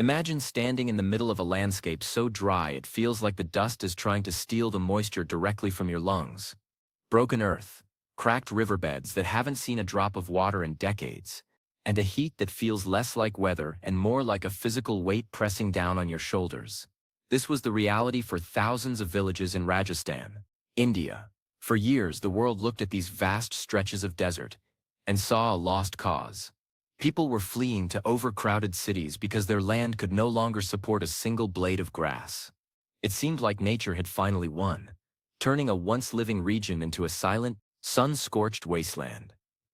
Imagine standing in the middle of a landscape so dry it feels like the dust is trying to steal the moisture directly from your lungs. Broken earth, cracked riverbeds that haven't seen a drop of water in decades, and a heat that feels less like weather and more like a physical weight pressing down on your shoulders. This was the reality for thousands of villages in Rajasthan, India. For years, the world looked at these vast stretches of desert and saw a lost cause. People were fleeing to overcrowded cities because their land could no longer support a single blade of grass. It seemed like nature had finally won, turning a once-living region into a silent, sun-scorched wasteland.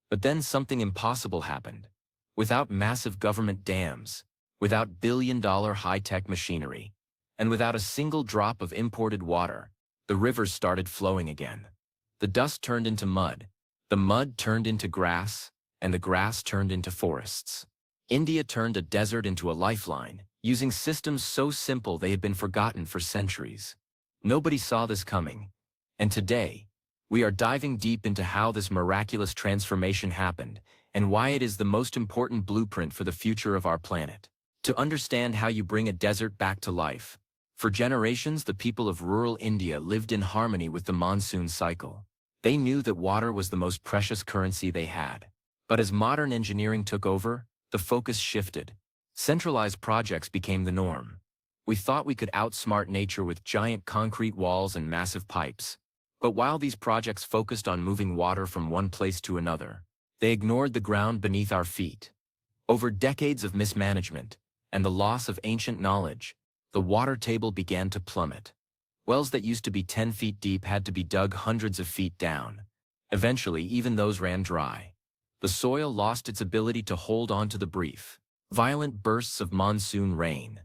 But then something impossible happened. Without massive government dams, without billion-dollar high-tech machinery, and without a single drop of imported water, the rivers started flowing again. The dust turned into mud, the mud turned into grass, and the grass turned into forests. India turned a desert into a lifeline, using systems so simple they had been forgotten for centuries. Nobody saw this coming, and today, we are diving deep into how this miraculous transformation happened and why it is the most important blueprint for the future of our planet. To understand how you bring a desert back to life, for generations the people of rural India lived in harmony with the monsoon cycle. They knew that water was the most precious currency they had. But as modern engineering took over, the focus shifted. Centralized projects became the norm. We thought we could outsmart nature with giant concrete walls and massive pipes. But while these projects focused on moving water from one place to another, they ignored the ground beneath our feet. Over decades of mismanagement and the loss of ancient knowledge, the water table began to plummet. Wells that used to be 10 feet deep had to be dug hundreds of feet down. Eventually, even those ran dry. The soil lost its ability to hold on to the brief, violent bursts of monsoon rain.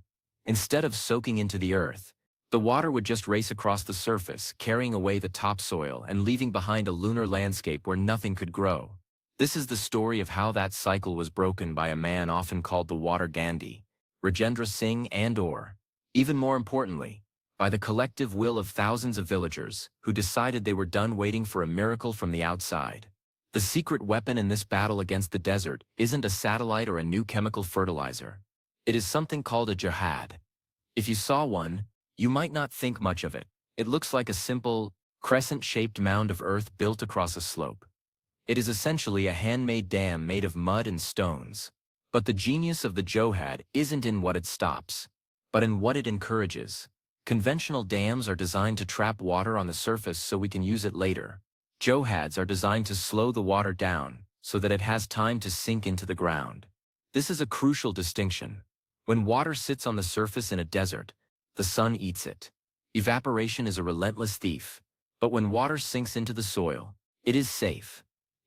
Instead of soaking into the earth, the water would just race across the surface, carrying away the topsoil and leaving behind a lunar landscape where nothing could grow. This is the story of how that cycle was broken by a man often called the Water Gandhi, Rajendra Singh, and/or, even more importantly, by the collective will of thousands of villagers who decided they were done waiting for a miracle from the outside. The secret weapon in this battle against the desert isn't a satellite or a new chemical fertilizer. It is something called a jihad. If you saw one, you might not think much of it. It looks like a simple, crescent-shaped mound of earth built across a slope. It is essentially a handmade dam made of mud and stones. But the genius of the jihad isn't in what it stops, but in what it encourages. Conventional dams are designed to trap water on the surface so we can use it later. Jihads are designed to slow the water down so that it has time to sink into the ground. This is a crucial distinction. When water sits on the surface in a desert, the sun eats it. Evaporation is a relentless thief. But when water sinks into the soil, it is safe.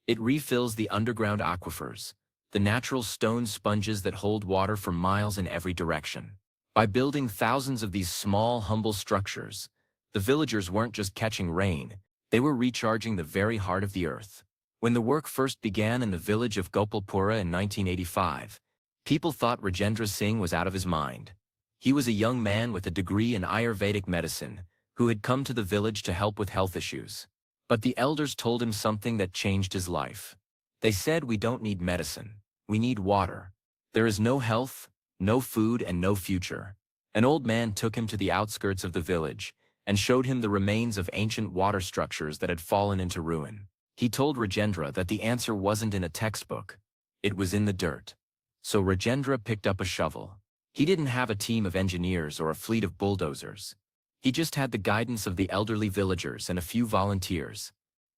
It refills the underground aquifers, the natural stone sponges that hold water for miles in every direction. By building thousands of these small, humble structures, the villagers weren't just catching rain, they were recharging the very heart of the earth. When the work first began in the village of Gopalpura in 1985, people thought Rajendra Singh was out of his mind. He was a young man with a degree in Ayurvedic medicine who had come to the village to help with health issues. But the elders told him something that changed his life. They said, "We don't need medicine. We need water. There is no health, no food, and no future." An old man took him to the outskirts of the village and showed him the remains of ancient water structures that had fallen into ruin. He told Rajendra that the answer wasn't in a textbook. It was in the dirt. So Rajendra picked up a shovel. He didn't have a team of engineers or a fleet of bulldozers. He just had the guidance of the elderly villagers and a few volunteers.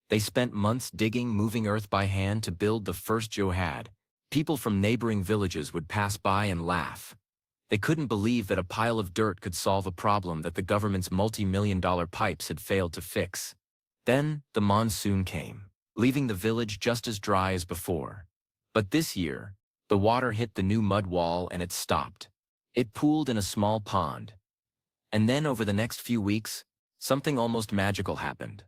They spent months digging, moving earth by hand to build the first jihad. People from neighboring villages would pass by and laugh. They couldn't believe that a pile of dirt could solve a problem that the government's multi-million-dollar pipes had failed to fix. Then, the monsoon came, leaving the village just as dry as before. But this year, the water hit the new mud wall and it stopped. It pooled in a small pond. And then over the next few weeks, something almost magical happened.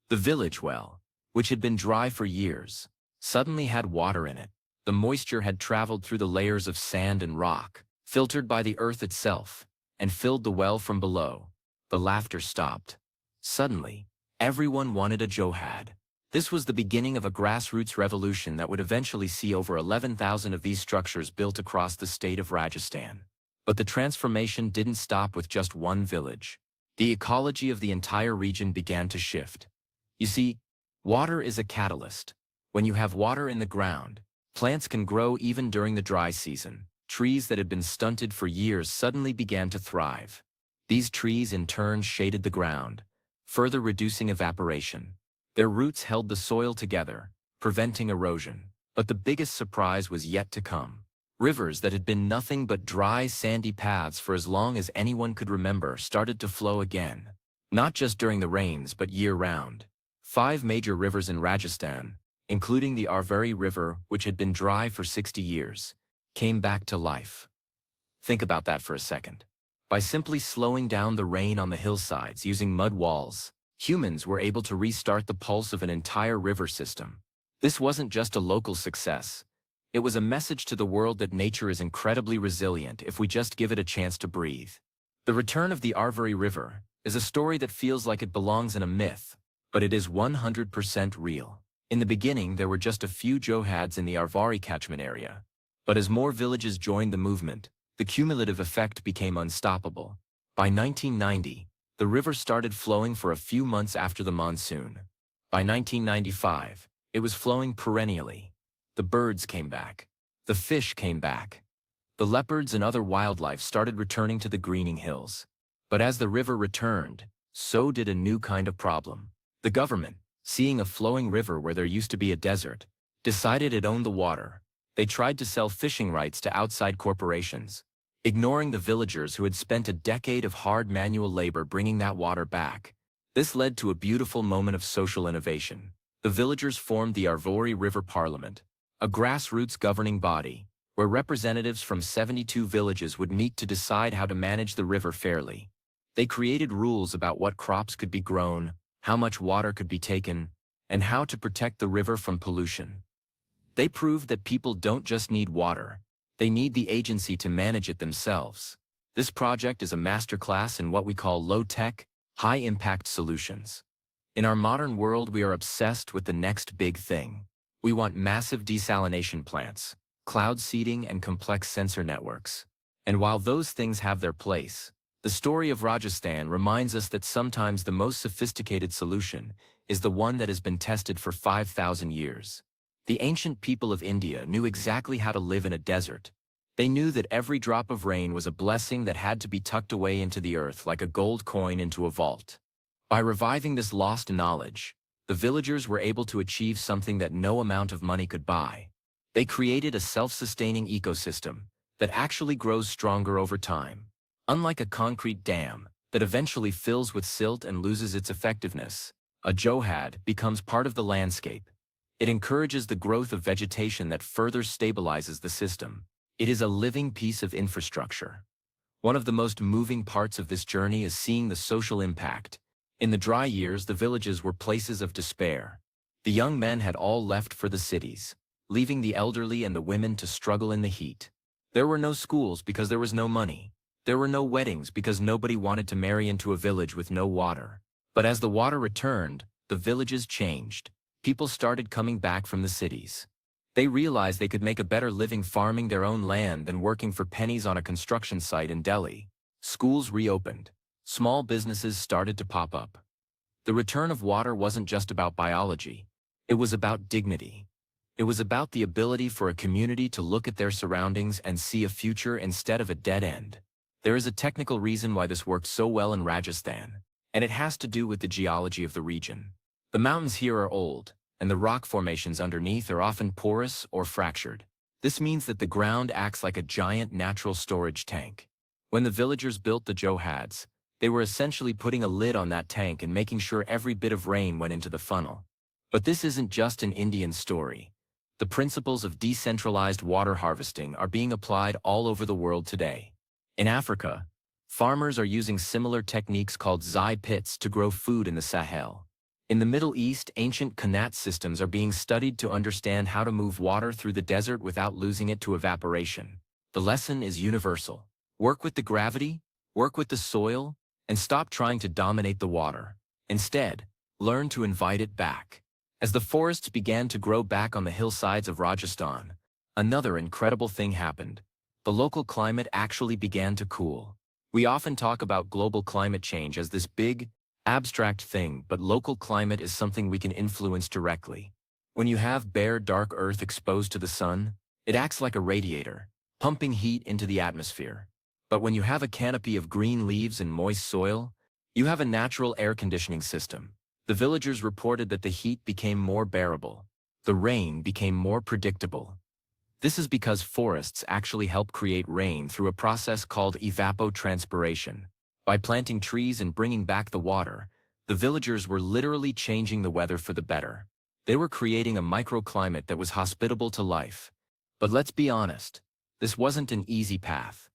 The village well, which had been dry for years, suddenly had water in it. The moisture had traveled through the layers of sand and rock, filtered by the earth itself, and filled the well from below. The laughter stopped. Suddenly, everyone wanted a jihad. This was the beginning of a grassroots revolution that would eventually see over 11,000 of these structures built across the state of Rajasthan. But the transformation didn't stop with just one village. The ecology of the entire region began to shift. You see, water is a catalyst. When you have water in the ground, plants can grow even during the dry season. Trees that had been stunted for years suddenly began to thrive. These trees in turn shaded the ground, further reducing evaporation. Their roots held the soil together, preventing erosion. But the biggest surprise was yet to come. Rivers that had been nothing but dry, sandy paths for as long as anyone could remember started to flow again. Not just during the rains, but year-round. 5 major rivers in Rajasthan, including the Arvari River, which had been dry for 60 years, came back to life. Think about that for a second. By simply slowing down the rain on the hillsides using mud walls, humans were able to restart the pulse of an entire river system. This wasn't just a local success. It was a message to the world that nature is incredibly resilient if we just give it a chance to breathe. The return of the Arvari River is a story that feels like it belongs in a myth, but it is 100% real. In the beginning, there were just a few johads in the Arvari catchment area. But as more villages joined the movement, the cumulative effect became unstoppable. By 1990, the river started flowing for a few months after the monsoon. By 1995, it was flowing perennially. The birds came back. The fish came back. The leopards and other wildlife started returning to the greening hills. But as the river returned, so did a new kind of problem. The government, seeing a flowing river where there used to be a desert, decided it owned the water. They tried to sell fishing rights to outside corporations, ignoring the villagers who had spent a decade of hard manual labor bringing that water back. This led to a beautiful moment of social innovation. The villagers formed the Arvari River Parliament, a grassroots governing body, where representatives from 72 villages would meet to decide how to manage the river fairly. They created rules about what crops could be grown, how much water could be taken, and how to protect the river from pollution. They proved that people don't just need water, they need the agency to manage it themselves. This project is a masterclass in what we call low-tech, high-impact solutions. In our modern world, we are obsessed with the next big thing. We want massive desalination plants, cloud seeding, and complex sensor networks. And while those things have their place, the story of Rajasthan reminds us that sometimes the most sophisticated solution is the one that has been tested for 5,000 years. The ancient people of India knew exactly how to live in a desert. They knew that every drop of rain was a blessing that had to be tucked away into the earth like a gold coin into a vault. By reviving this lost knowledge, the villagers were able to achieve something that no amount of money could buy. They created a self-sustaining ecosystem that actually grows stronger over time. Unlike a concrete dam that eventually fills with silt and loses its effectiveness, a johad becomes part of the landscape. It encourages the growth of vegetation that further stabilizes the system. It is a living piece of infrastructure. One of the most moving parts of this journey is seeing the social impact. In the dry years, the villages were places of despair. The young men had all left for the cities, leaving the elderly and the women to struggle in the heat. There were no schools because there was no money. There were no weddings because nobody wanted to marry into a village with no water. But as the water returned, the villages changed. People started coming back from the cities. They realized they could make a better living farming their own land than working for pennies on a construction site in Delhi. Schools reopened. Small businesses started to pop up. The return of water wasn't just about biology. It was about dignity. It was about the ability for a community to look at their surroundings and see a future instead of a dead end. There is a technical reason why this worked so well in Rajasthan, and it has to do with the geology of the region. The mountains here are old, and the rock formations underneath are often porous or fractured. This means that the ground acts like a giant natural storage tank. When the villagers built the johads, they were essentially putting a lid on that tank and making sure every bit of rain went into the funnel. But this isn't just an Indian story. The principles of decentralized water harvesting are being applied all over the world today. In Africa, farmers are using similar techniques called zai pits to grow food in the Sahel. In the Middle East, ancient qanat systems are being studied to understand how to move water through the desert without losing it to evaporation. The lesson is universal. Work with the gravity, work with the soil, and stop trying to dominate the water. Instead, learn to invite it back. As the forests began to grow back on the hillsides of Rajasthan, another incredible thing happened. the local climate actually began to cool. We often talk about global climate change as this big, abstract thing, but local climate is something we can influence directly. When you have bare, dark Earth exposed to the sun, it acts like a radiator, pumping heat into the atmosphere. But when you have a canopy of green leaves and moist soil, you have a natural air conditioning system. The villagers reported that the heat became more bearable. The rain became more predictable. This is because forests actually help create rain through a process called evapotranspiration. By planting trees and bringing back the water, the villagers were literally changing the weather for the better. They were creating a microclimate that was hospitable to life. But let's be honest, this wasn't an easy path.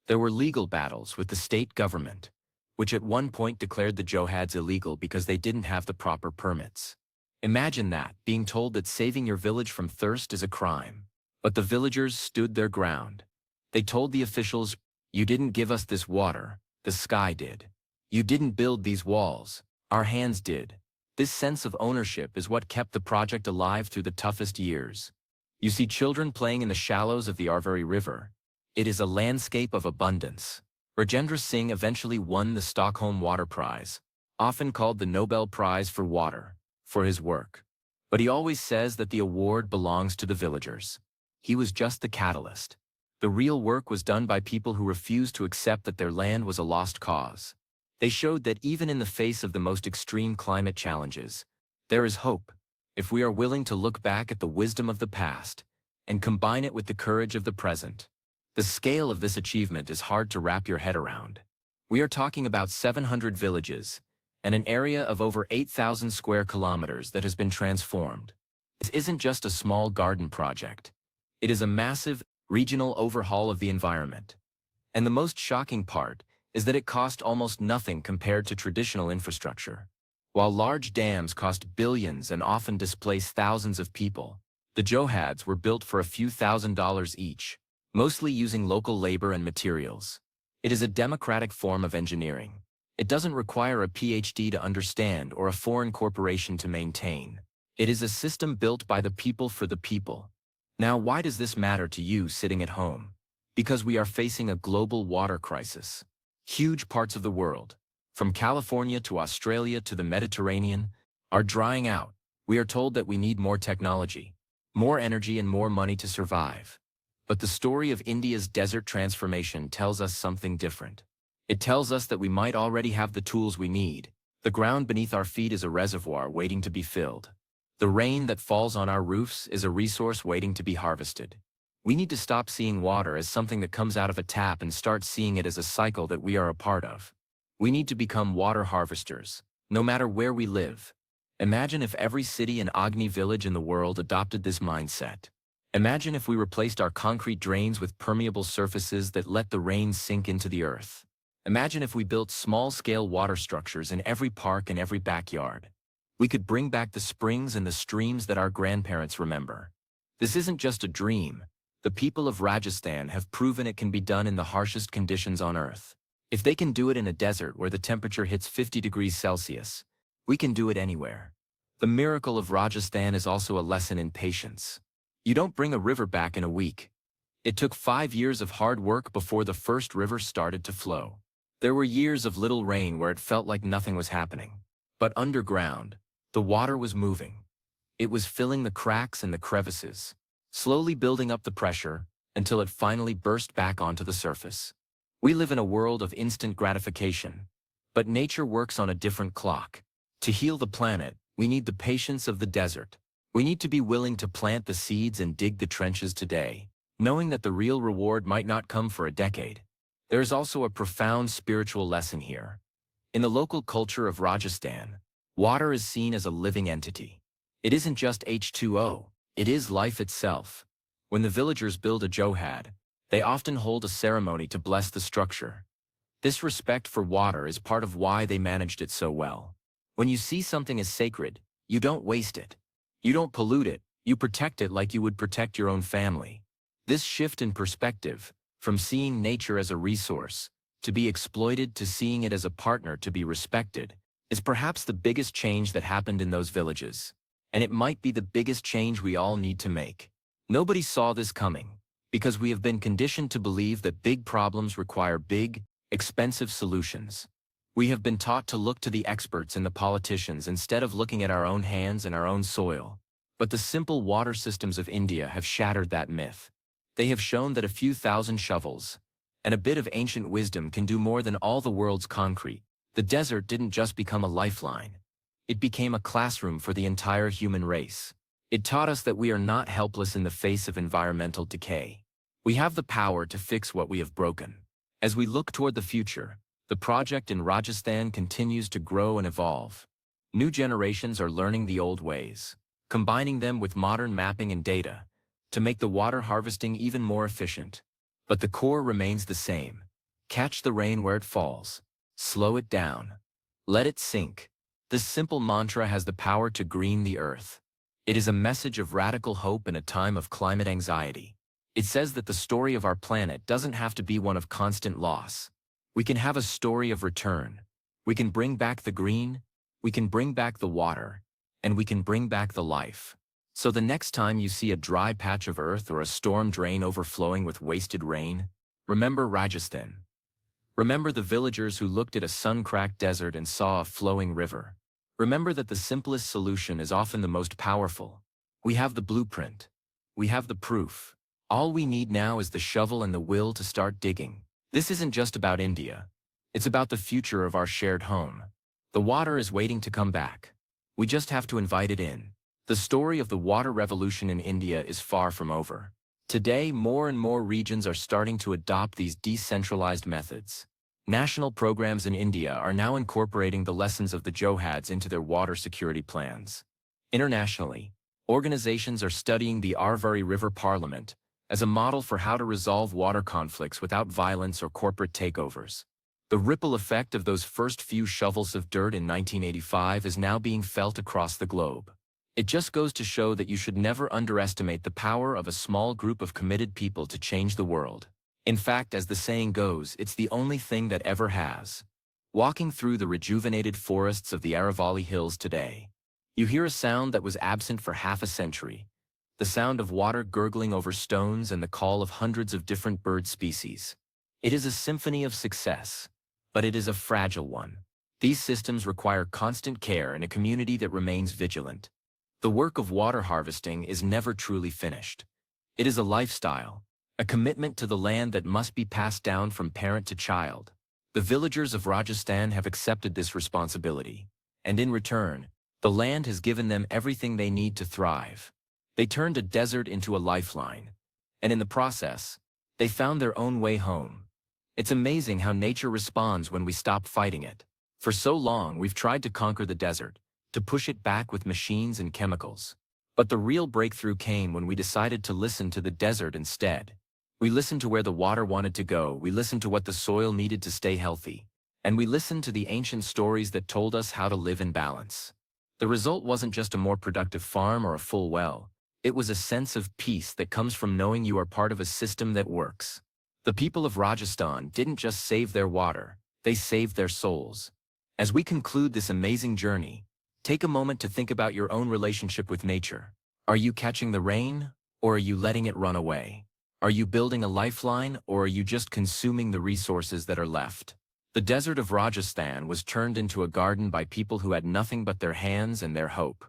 There were legal battles with the state government, which at one point declared the johads illegal because they didn't have the proper permits. Imagine that, being told that saving your village from thirst is a crime. But the villagers stood their ground. They told the officials, "You didn't give us this water, the sky did. You didn't build these walls, our hands did." This sense of ownership is what kept the project alive through the toughest years. You see children playing in the shallows of the Arvari River. It is a landscape of abundance. Rajendra Singh eventually won the Stockholm Water Prize, often called the Nobel Prize for Water, for his work. But he always says that the award belongs to the villagers. He was just the catalyst. The real work was done by people who refused to accept that their land was a lost cause. They showed that even in the face of the most extreme climate challenges, there is hope, if we are willing to look back at the wisdom of the past and combine it with the courage of the present. The scale of this achievement is hard to wrap your head around. We are talking about 700 villages and an area of over 8,000 square kilometers that has been transformed. This isn't just a small garden project. It is a massive, regional overhaul of the environment. And the most shocking part is that it cost almost nothing compared to traditional infrastructure. While large dams cost billions and often displace thousands of people, the johads were built for a few $1,000s each, mostly using local labor and materials. It is a democratic form of engineering. It doesn't require a PhD to understand or a foreign corporation to maintain. It is a system built by the people for the people. Now, why does this matter to you sitting at home? Because we are facing a global water crisis. Huge parts of the world, from California to Australia to the Mediterranean, are drying out. We are told that we need more technology, more energy and more money to survive. But the story of India's desert transformation tells us something different. It tells us that we might already have the tools we need. The ground beneath our feet is a reservoir waiting to be filled. The rain that falls on our roofs is a resource waiting to be harvested. We need to stop seeing water as something that comes out of a tap and start seeing it as a cycle that we are a part of. We need to become water harvesters, no matter where we live. Imagine if every city and Agni village in the world adopted this mindset. Imagine if we replaced our concrete drains with permeable surfaces that let the rain sink into the earth. Imagine if we built small-scale water structures in every park and every backyard. We could bring back the springs and the streams that our grandparents remember. This isn't just a dream. The people of Rajasthan have proven it can be done in the harshest conditions on Earth. If they can do it in a desert where the temperature hits 50 degrees Celsius, we can do it anywhere. The miracle of Rajasthan is also a lesson in patience. You don't bring a river back in a week. It took 5 years of hard work before the first river started to flow. There were years of little rain where it felt like nothing was happening. But underground, the water was moving. It was filling the cracks and the crevices, slowly building up the pressure until it finally burst back onto the surface. We live in a world of instant gratification, but nature works on a different clock. To heal the planet, we need the patience of the desert. We need to be willing to plant the seeds and dig the trenches today, knowing that the real reward might not come for a decade. There is also a profound spiritual lesson here. In the local culture of Rajasthan, water is seen as a living entity. It isn't just H2O, it is life itself. When the villagers build a johad, they often hold a ceremony to bless the structure. This respect for water is part of why they managed it so well. When you see something as sacred, you don't waste it. You don't pollute it, you protect it like you would protect your own family. This shift in perspective, from seeing nature as a resource to be exploited to seeing it as a partner to be respected, is perhaps the biggest change that happened in those villages. And it might be the biggest change we all need to make. Nobody saw this coming. Because we have been conditioned to believe that big problems require big, expensive solutions. We have been taught to look to the experts and the politicians instead of looking at our own hands and our own soil. But the simple water systems of India have shattered that myth. They have shown that a few thousand shovels and a bit of ancient wisdom can do more than all the world's concrete. The desert didn't just become a lifeline. It became a classroom for the entire human race. It taught us that we are not helpless in the face of environmental decay. We have the power to fix what we have broken. As we look toward the future, the project in Rajasthan continues to grow and evolve. New generations are learning the old ways, combining them with modern mapping and data to make the water harvesting even more efficient. But the core remains the same. Catch the rain where it falls. Slow it down. Let it sink. This simple mantra has the power to green the earth. It is a message of radical hope in a time of climate anxiety. It says that the story of our planet doesn't have to be one of constant loss. We can have a story of return. We can bring back the green, we can bring back the water, and we can bring back the life. So the next time you see a dry patch of earth or a storm drain overflowing with wasted rain, remember Rajasthan. Remember the villagers who looked at a sun-cracked desert and saw a flowing river. Remember that the simplest solution is often the most powerful. We have the blueprint. We have the proof. All we need now is the shovel and the will to start digging. This isn't just about India. It's about the future of our shared home. The water is waiting to come back. We just have to invite it in. The story of the water revolution in India is far from over. Today, more and more regions are starting to adopt these decentralized methods. National programs in India are now incorporating the lessons of the Johads into their water security plans. Internationally, organizations are studying the Arvari River Parliament as a model for how to resolve water conflicts without violence or corporate takeovers. The ripple effect of those first few shovels of dirt in 1985 is now being felt across the globe. It just goes to show that you should never underestimate the power of a small group of committed people to change the world. In fact, as the saying goes, it's the only thing that ever has. Walking through the rejuvenated forests of the Aravalli Hills today, you hear a sound that was absent for half a century. The sound of water gurgling over stones and the call of hundreds of different bird species. It is a symphony of success, but it is a fragile one. These systems require constant care and a community that remains vigilant. The work of water harvesting is never truly finished. It is a lifestyle, a commitment to the land that must be passed down from parent to child. The villagers of Rajasthan have accepted this responsibility, and in return, the land has given them everything they need to thrive. They turned a desert into a lifeline, and in the process, they found their own way home. It's amazing how nature responds when we stop fighting it. For so long, we've tried to conquer the desert, to push it back with machines and chemicals. But the real breakthrough came when we decided to listen to the desert instead. We listened to where the water wanted to go, we listened to what the soil needed to stay healthy, and we listened to the ancient stories that told us how to live in balance. The result wasn't just a more productive farm or a full well. It was a sense of peace that comes from knowing you are part of a system that works. The people of Rajasthan didn't just save their water, they saved their souls. As we conclude this amazing journey, take a moment to think about your own relationship with nature. Are you catching the rain, or are you letting it run away? Are you building a lifeline, or are you just consuming the resources that are left? The desert of Rajasthan was turned into a garden by people who had nothing but their hands and their hope.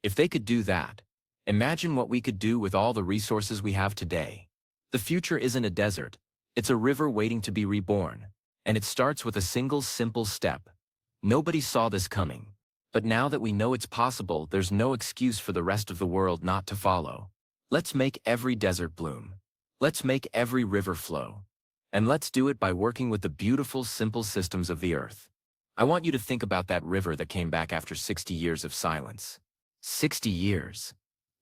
If they could do that, imagine what we could do with all the resources we have today. The future isn't a desert, it's a river waiting to be reborn, and it starts with a single simple step. Nobody saw this coming, but now that we know it's possible, there's no excuse for the rest of the world not to follow. Let's make every desert bloom. Let's make every river flow. And let's do it by working with the beautiful, simple systems of the earth. I want you to think about that river that came back after 60 years of silence. 60 years.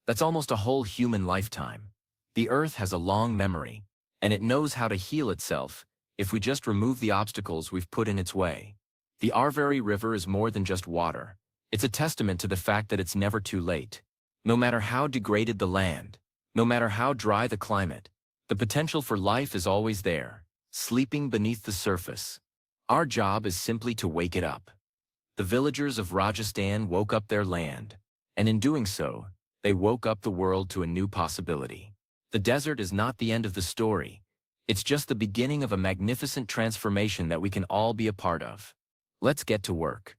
That's almost a whole human lifetime. The earth has a long memory, and it knows how to heal itself if we just remove the obstacles we've put in its way. The Arvari River is more than just water. It's a testament to the fact that it's never too late. No matter how degraded the land, no matter how dry the climate, the potential for life is always there, sleeping beneath the surface. Our job is simply to wake it up. The villagers of Rajasthan woke up their land, and in doing so, they woke up the world to a new possibility. The desert is not the end of the story. It's just the beginning of a magnificent transformation that we can all be a part of. Let's get to work.